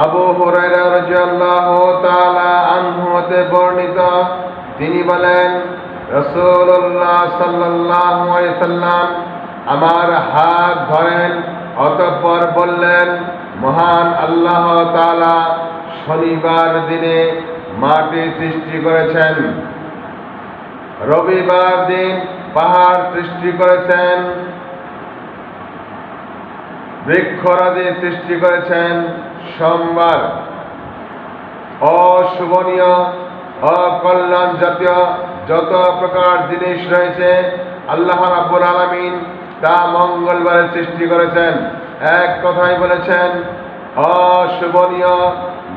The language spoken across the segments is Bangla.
আবু হুরায়রা রাদিয়াল্লাহু তাআলা আনহু হতে বর্ণিত, তিনি বলেন, রাসূলুল্লাহ সাল্লাল্লাহু আলাইহি সাল্লাম আমার হাত ধরেন, অতঃপর বললেন, মহান আল্লাহ তাআলা শনিবার দিনে মাটি সৃষ্টি করেছেন, রবিবার দিন পাহাড় সৃষ্টি করেছেন, বৃক্ষরাজি সৃষ্টি করেছেন, সোমবার অশুভনীয় অকল্যাণ জাতীয় যত প্রকার জিনিস রয়েছে আল্লাহ রাব্বুল আলামিন তা মঙ্গলবারে সৃষ্টি করেছেন। এক কথাই বলেছেন, অশুভনীয়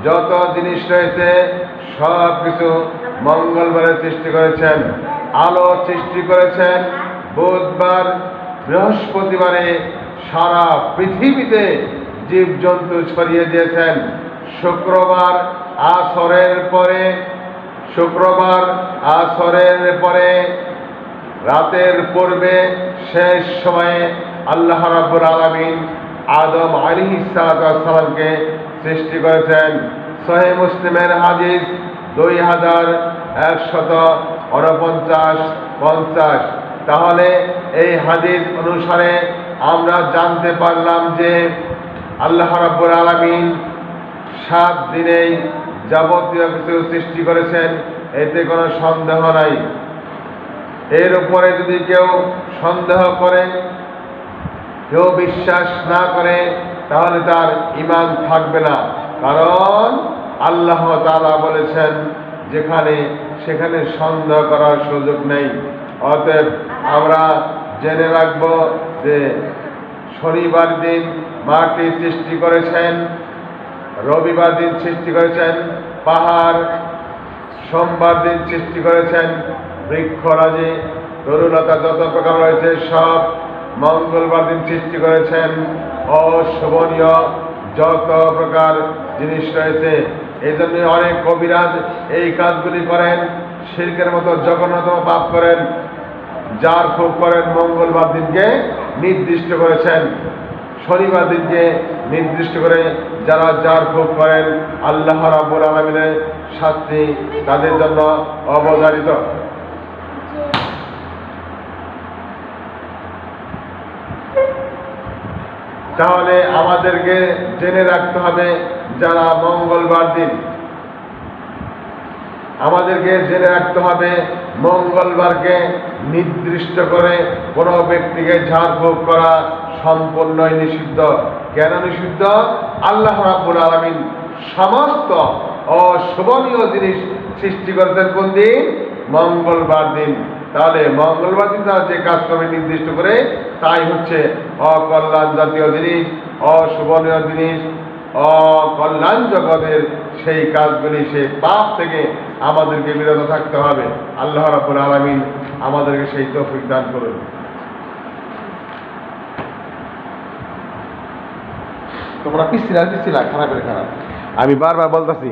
যত জিনিস রয়েছে সব কিছু মঙ্গলবারে সৃষ্টি করেছেন। আলো সৃষ্টি করেছেন বুধবার, বৃহস্পতিবারে সারা পৃথিবীতে জীবজন্তু ছড়িয়ে দিয়েছেন। শুক্রবার আসরের পরে রাতের পূর্বে শেষ সময়ে আল্লাহ রাব্বুল আলামিন আদম আলাইহিস সালামকে সৃষ্টি করেছেন। সহিহ মুসলিমের হাদিস 2149। তাহলে এই হাদিস অনুসারে আমরা জানতে পারলাম যে আল্লাহ রাব্বুল আলামিন 7 দিনেই যাবতীয় কিছু সৃষ্টি করেছেন, এতে কোনো সন্দেহ নাই। এর উপরে যদি কেউ সন্দেহ করে, কেউ বিশ্বাস না করে, তাহলে তার ঈমান থাকবে না। কারণ আল্লাহ তাআলা বলেছেন যেখানে সেখানে সন্দেহ করার সুযোগ নেই। অতএব আমরা জেনে রাখব যে শনিবার দিন মাটি সৃষ্টি করেছেন, রবিবার দিন সৃষ্টি করেছেন পাহাড়, সোমবার দিন সৃষ্টি করেছেন বৃক্ষরাজি, তরুলতা যত প্রকার রয়েছে সব, মঙ্গলবার দিন সৃষ্টি করেছেন অশোভনীয় যত প্রকার জিনিস রয়েছে। এই জন্য অনেক কবিরাজ এই কাজগুলি করেন, শিরকের মতো জঘন্যতম পাপ করেন, জার ফুক করেন, মঙ্গলবার দিনকে নির্দিষ্ট করেছেন। শনিবার দিনকে নির্দিষ্ট করে যারা জার ফুক করেন, আল্লাহ রাব্বুল আলামিনের শাস্তি তাদের জন্য অবধারিত। তাহলে আমাদেরকে জেনে রাখতে হবে, যারা মঙ্গলবার দিন, আমাদেরকে জেনে রাখতে হবে মঙ্গলবারকে নির্দিষ্ট করে কোনো ব্যক্তিকে ঝাড়ফুঁক করা সম্পূর্ণই নিষিদ্ধ। কেন নিষিদ্ধ? আল্লাহ রাব্বুল আলামিন সমস্ত অশোভনীয় জিনিস সৃষ্টি করেছেন কোন দিন? মঙ্গলবার দিন। তাহলে মঙ্গলবার দিন তারা যে কাজ করবে নির্দিষ্ট করে, তাই হচ্ছে অকল্যাণ জাতীয় জিনিস, অশোভনীয় জিনিস, অকল্যাণ জগতের সেই কাজগুলি, সেই পাপ থেকে আমাদেরকে বিরত থাকতে হবে। আল্লাহ রাব্বুল আলামিন আমাদেরকে সেই তৌফিক দান করুন। তোমরা পিছিলা খারাপের খারাপ, আমি বারবার বলতেছি